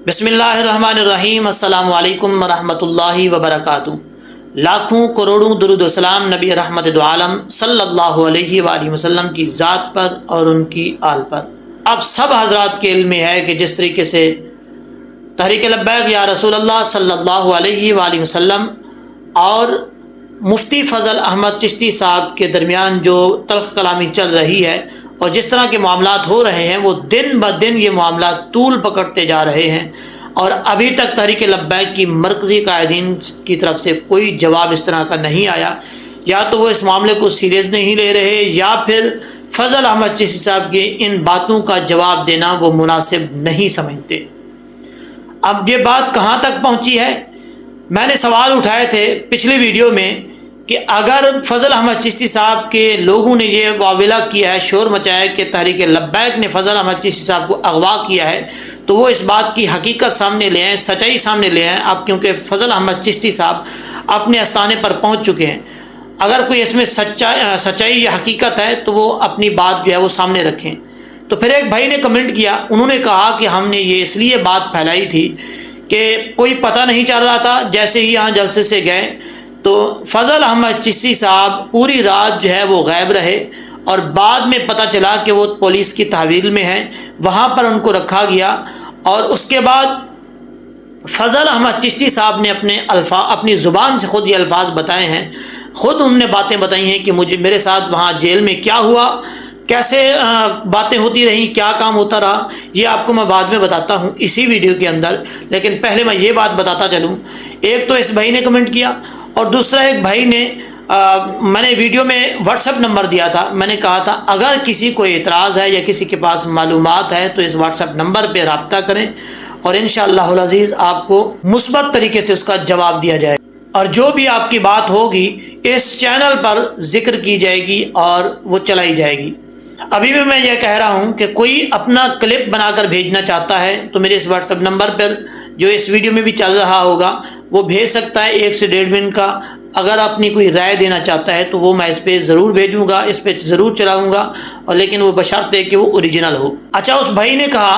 बिस्मिल्लाहिर्रहमानिर्रहीम। अस्सलामु अलैकुम वरहमतुल्लाहि वबरकातुहू। लाखों करोड़ों दुरूद व सलाम नबी रहमत दो आलम सल्लल्लाहु अलैहि वसल्लम की ज़ात पर और उनकी आल पर। अब सब हजरात के इल्म में है कि जिस तरीके से तहरीक लब्बैक या रसूल अल्लाह सल्लल्लाहु अलैहि वसल्लम और मुफ्ती फ़ज़ल अहमद चिश्ती साहब के दरमियान जो तल्ख़ कलामी चल रही है और जिस तरह के मामलात हो रहे हैं, वो दिन ब दिन ये मामला तूल पकड़ते जा रहे हैं और अभी तक तहरीक लब्बैक की मरकज़ी कायदीन की तरफ से कोई जवाब इस तरह का नहीं आया। या तो वो इस मामले को सीरियस नहीं ले रहे या फिर फ़ज़ल अहमद चिश्ती साहब की इन बातों का जवाब देना वो मुनासिब नहीं समझते। अब ये बात कहाँ तक पहुँची है, मैंने सवाल उठाए थे पिछली वीडियो में कि अगर फ़ज़ल अहमद चिश्ती साहब के लोगों ने ये वाविला किया है, शोर मचाया कि तहरीक लब्बैक ने फ़ज़ल अहमद चिश्ती साहब को अगवा किया है, तो वो इस बात की हकीकत सामने ले आएँ, सच्चाई सामने ले आएँ। अब क्योंकि फ़ज़ल अहमद चिश्ती साहब अपने आस्थाने पर पहुँच चुके हैं, अगर कोई इसमें सच्चाई या हकीकत है तो वो अपनी बात जो है वो सामने रखें। तो फिर एक भाई ने कमेंट किया, उन्होंने कहा कि हमने ये इसलिए बात फैलाई थी कि कोई पता नहीं चल रहा था, जैसे ही यहाँ जलसे से गए तो फ़ज़ल अहमद चिश्ती साहब पूरी रात जो है वो गायब रहे और बाद में पता चला कि वो पुलिस की तहवील में हैं, वहाँ पर उनको रखा गया। और उसके बाद फ़ज़ल अहमद चिश्ती साहब ने अपनी ज़ुबान से ख़ुद ये अल्फाज बताए हैं, ख़ुद उनने बातें बताई हैं कि मेरे साथ वहाँ जेल में क्या हुआ, कैसे बातें होती रहीं, क्या काम होता रहा, ये आपको मैं बाद में बताता हूँ इसी वीडियो के अंदर। लेकिन पहले मैं ये बात बताता चलूँ, एक तो इस भाई ने कमेंट किया और दूसरा एक भाई ने मैंने वीडियो में व्हाट्सएप नंबर दिया था, मैंने कहा था अगर किसी को एतराज़ है या किसी के पास मालूमात है तो इस व्हाट्सएप नंबर पर रब्ता करें और इंशाअल्लाहुल अज़ीज़ आपको मुस्बत तरीके से उसका जवाब दिया जाए और जो भी आपकी बात होगी इस चैनल पर जिक्र की जाएगी और वो चलाई जाएगी। अभी भी मैं ये कह रहा हूँ कि कोई अपना क्लिप बनाकर भेजना चाहता है तो मेरे इस व्हाट्सएप नंबर पर जो इस वीडियो में भी चल रहा होगा वो भेज सकता है, 1 से 1.5 मिनट का। अगर अपनी कोई राय देना चाहता है तो वो मैं इस पर ज़रूर भेजूँगा, इस पर ज़रूर चलाऊँगा, और लेकिन वो बशर्ते कि वो ओरिजिनल हो। अच्छा, उस भाई ने कहा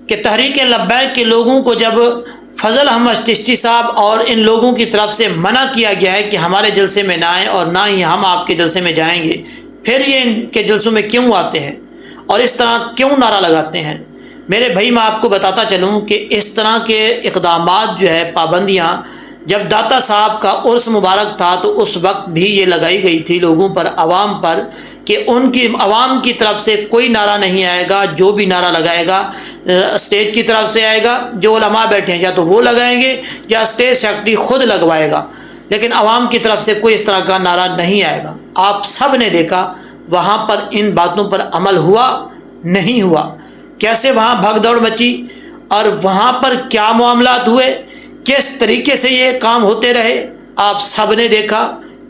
कि तहरीक लब्बैक के लोगों को जब फ़ज़ल अहमद चिश्ती साहब और इन लोगों की तरफ से मना किया गया है कि हमारे जलसे में ना आएँ और ना ही हम आपके जलसे में जाएंगे, फिर ये इनके जलसों में क्यों आते हैं और इस तरह क्यों नारा लगाते हैं। मेरे भाई मैं आपको बताता चलूँ कि इस तरह के इक़दामात जो है, पाबंदियाँ, जब दाता साहब का उर्स मुबारक था तो उस वक्त भी ये लगाई गई थी लोगों पर, आवाम पर, कि उनकी आवाम की तरफ से कोई नारा नहीं आएगा। जो भी नारा लगाएगा स्टेज की तरफ से आएगा, जो उलमा बैठे हैं या तो वो लगाएंगे या स्टेज सेक्रेटरी खुद लगवाएगा, लेकिन आवाम की तरफ से कोई इस तरह का नारा नहीं आएगा। आप सब ने देखा वहाँ पर इन बातों पर अमल हुआ नहीं हुआ, कैसे वहाँ भगदौड़ मची और वहाँ पर क्या मामलात हुए, किस तरीके से ये काम होते रहे, आप सब ने देखा।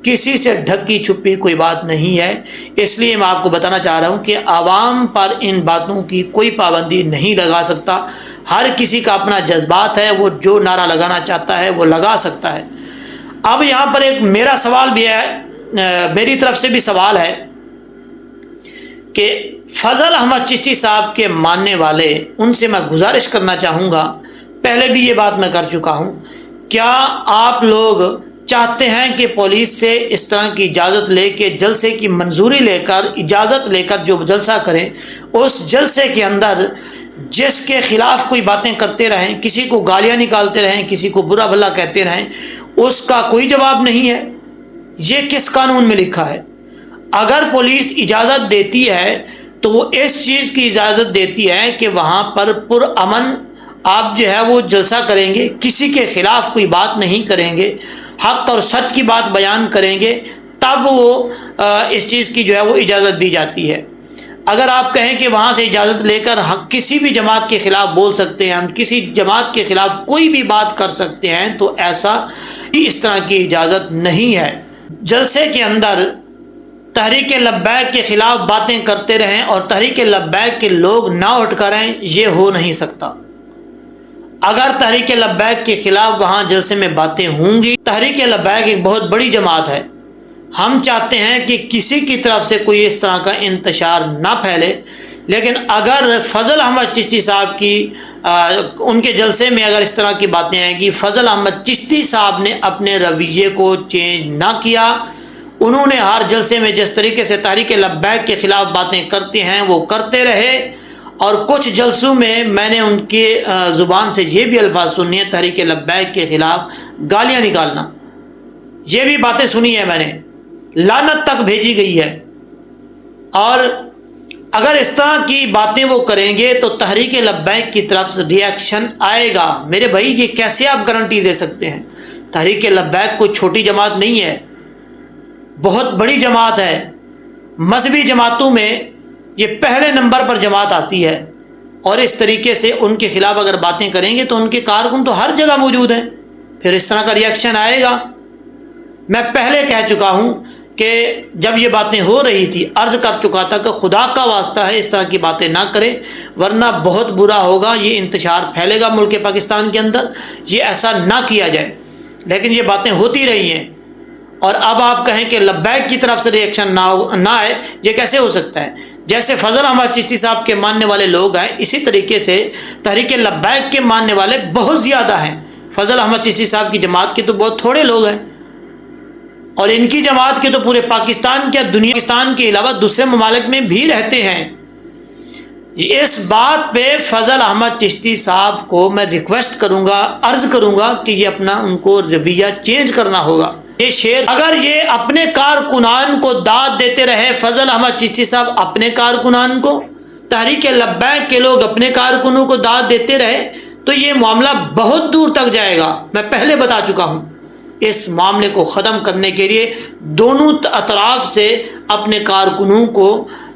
किसी से ढकी छुपी कोई बात नहीं है। इसलिए मैं आपको बताना चाह रहा हूँ कि आवाम पर इन बातों की कोई पाबंदी नहीं लगा सकता। हर किसी का अपना जज्बात है, वो जो नारा लगाना चाहता है वो लगा सकता है। अब यहाँ पर एक मेरा सवाल भी है, मेरी तरफ से भी सवाल है कि फ़ज़ल अहमद चिश्ती साहब के मानने वाले, उनसे मैं गुजारिश करना चाहूँगा, पहले भी ये बात मैं कर चुका हूँ, क्या आप लोग चाहते हैं कि पुलिस से इस तरह की इजाज़त लेके, जलसे की मंजूरी लेकर, इजाज़त लेकर जो जलसा करें, उस जलसे के अंदर जिसके ख़िलाफ़ कोई बातें करते रहें, किसी को गालियाँ निकालते रहें, किसी को बुरा भला कहते रहें, उसका कोई जवाब नहीं है? ये किस कानून में लिखा है? अगर पुलिस इजाज़त देती है तो वो इस चीज़ की इजाज़त देती है कि वहाँ पर पुरअमन आप जो है वो जलसा करेंगे, किसी के ख़िलाफ़ कोई बात नहीं करेंगे, हक़ और सच की बात बयान करेंगे, तब वो इस चीज़ की जो है वो इजाज़त दी जाती है। अगर आप कहें कि वहाँ से इजाज़त लेकर किसी भी जमात के ख़िलाफ़ बोल सकते हैं, हम किसी जमात के ख़िलाफ़ कोई भी बात कर सकते हैं, तो ऐसा इस तरह की इजाज़त नहीं है। जलसे के अंदर तहरीक लब्बैक के ख़िलाफ़ बातें करते रहें और तहरीक लब्बैक के लोग ना उठ कर आएँ, ये हो नहीं सकता। अगर तहरीक लब्बैक के ख़िलाफ़ वहाँ जलसे में बातें होंगी, तहरीक लब्बैक एक बहुत बड़ी जमात है, हम चाहते हैं कि किसी की तरफ से कोई इस तरह का इंतशार ना फैले, لیکن اگر فضل احمد چشتی صاحب کی ان کے جلسے میں اگر اس طرح کی باتیں آئیں گی، فضل احمد چشتی صاحب نے اپنے رویے کو چینج نہ کیا، انہوں نے ہر جلسے میں جس طریقے سے تحریک لبیک کے خلاف باتیں کرتے ہیں وہ کرتے رہے، اور کچھ جلسوں میں نے ان کے زبان سے یہ بھی الفاظ سنی ہیں تحریک لبیک کے خلاف گالیاں نکالنا، یہ بھی باتیں سنی ہیں میں نے، لعنت تک بھیجی گئی ہے۔ اور اگر اس طرح کی باتیں وہ کریں گے تو تحریک لبیک کی طرف سے ری ایکشن آئے گا۔ میرے بھائی یہ کیسے آپ گارنٹی دے سکتے ہیں؟ تحریک لبیک کوئی چھوٹی جماعت نہیں ہے، بہت بڑی جماعت ہے، مذہبی جماعتوں میں یہ پہلے نمبر پر جماعت آتی ہے، اور اس طریقے سے ان کے خلاف اگر باتیں کریں گے تو ان کے کارکن تو ہر جگہ موجود ہیں، پھر اس طرح کا ری ایکشن آئے گا۔ میں پہلے کہہ چکا ہوں کہ جب یہ باتیں ہو رہی تھی عرض کر چکا تھا کہ خدا کا واسطہ ہے اس طرح کی باتیں نہ کریں، ورنہ بہت برا ہوگا، یہ انتشار پھیلے گا ملک پاکستان کے اندر، یہ ایسا نہ کیا جائے۔ لیکن یہ باتیں ہوتی رہی ہیں، اور اب آپ کہیں کہ لبیک کی طرف سے ری ایکشن نہ آئے، یہ کیسے ہو سکتا ہے؟ جیسے فضل احمد چشتی صاحب کے ماننے والے لوگ ہیں، اسی طریقے سے تحریک لبیک کے ماننے والے بہت زیادہ ہیں۔ فضل احمد چشتی صاحب کی جماعت کے تو بہت تھوڑے لوگ ہیں، اور ان کی جماعت کے تو پورے پاکستان کے دنیا پاکستان کے علاوہ دوسرے ممالک میں بھی رہتے ہیں۔ اس بات پہ فضل احمد چشتی صاحب کو میں ریکویسٹ کروں گا، عرض کروں گا کہ یہ اپنا ان کو رویہ چینج کرنا ہوگا۔ یہ شیر اگر یہ اپنے کارکنان کو داد دیتے رہے، فضل احمد چشتی صاحب اپنے کارکنان کو، تحریک لبیک کے لوگ اپنے کارکنوں کو داد دیتے رہے، تو یہ معاملہ بہت دور تک جائے گا۔ میں پہلے بتا چکا ہوں، اس معاملے کو ختم کرنے کے لیے دونوں اطراف سے اپنے کارکنوں کو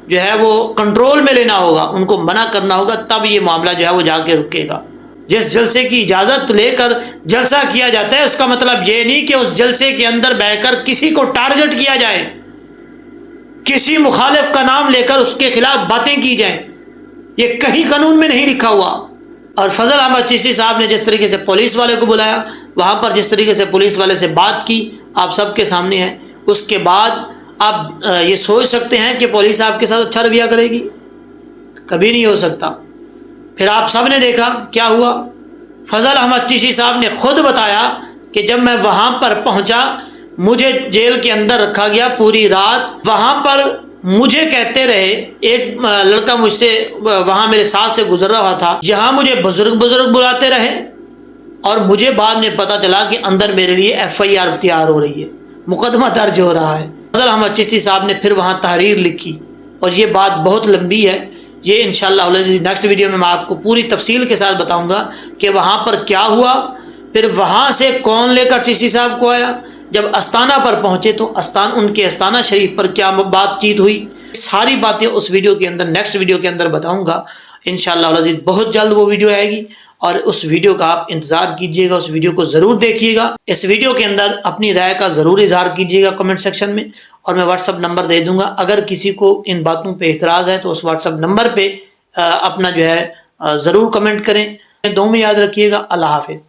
جو ہے وہ کنٹرول میں لینا ہوگا، ان کو منع کرنا ہوگا، تب یہ معاملہ جو ہے وہ جا کے رکے گا۔ جس جلسے کی اجازت لے کر جلسہ کیا جاتا ہے، اس کا مطلب یہ نہیں کہ اس جلسے کے اندر بیٹھ کر کسی کو ٹارگٹ کیا جائے، کسی مخالف کا نام لے کر اس کے خلاف باتیں کی جائیں، یہ کہیں قانون میں نہیں لکھا ہوا۔ اور فضل احمد چشتی صاحب نے جس طریقے سے پولیس والے کو بلایا، وہاں پر جس طریقے سے پولیس والے سے بات کی، آپ سب کے سامنے ہے، اس کے بعد آپ یہ سوچ سکتے ہیں کہ پولیس آپ کے ساتھ اچھا رویہ کرے گی؟ کبھی نہیں ہو سکتا۔ پھر آپ سب نے دیکھا کیا ہوا، فضل احمد چشتی صاحب نے خود بتایا کہ جب میں وہاں پر پہنچا، مجھے جیل کے اندر رکھا گیا پوری رات، وہاں پر مجھے کہتے رہے، ایک لڑکا مجھ سے وہاں میرے ساتھ سے گزر رہا تھا، یہاں مجھے بزرگ بلاتے رہے، اور مجھے بعد میں پتا چلا کہ اندر میرے لیے FIR تیار ہو رہی ہے، مقدمہ درج ہو رہا ہے۔ فضل احمد چشتی صاحب نے پھر وہاں تحریر لکھی، اور یہ بات بہت لمبی ہے، یہ انشاءاللہ نیکسٹ ویڈیو میں آپ کو پوری تفصیل کے ساتھ بتاؤں گا کہ وہاں پر کیا ہوا، پھر وہاں سے کون لے کر چشتی صاحب کو آیا، جب استانہ پر پہنچے تو ان کے استانہ شریف پر کیا بات چیت ہوئی، ساری باتیں اس ویڈیو کے اندر نیکسٹ ویڈیو کے اندر بتاؤں گا انشاءاللہ العزیز۔ بہت جلد وہ ویڈیو آئے گی، اور اس ویڈیو کا آپ انتظار کیجئے گا، اس ویڈیو کو ضرور دیکھیے گا۔ اس ویڈیو کے اندر اپنی رائے کا ضرور اظہار کیجئے گا کمنٹ سیکشن میں، اور میں واٹس ایپ نمبر دے دوں گا، اگر کسی کو ان باتوں پہ اعتراض ہے تو اس واٹس ایپ نمبر پہ اپنا جو ہے ضرور کمنٹ کریں۔ دعاؤں میں یاد رکھیے گا۔ اللہ حافظ۔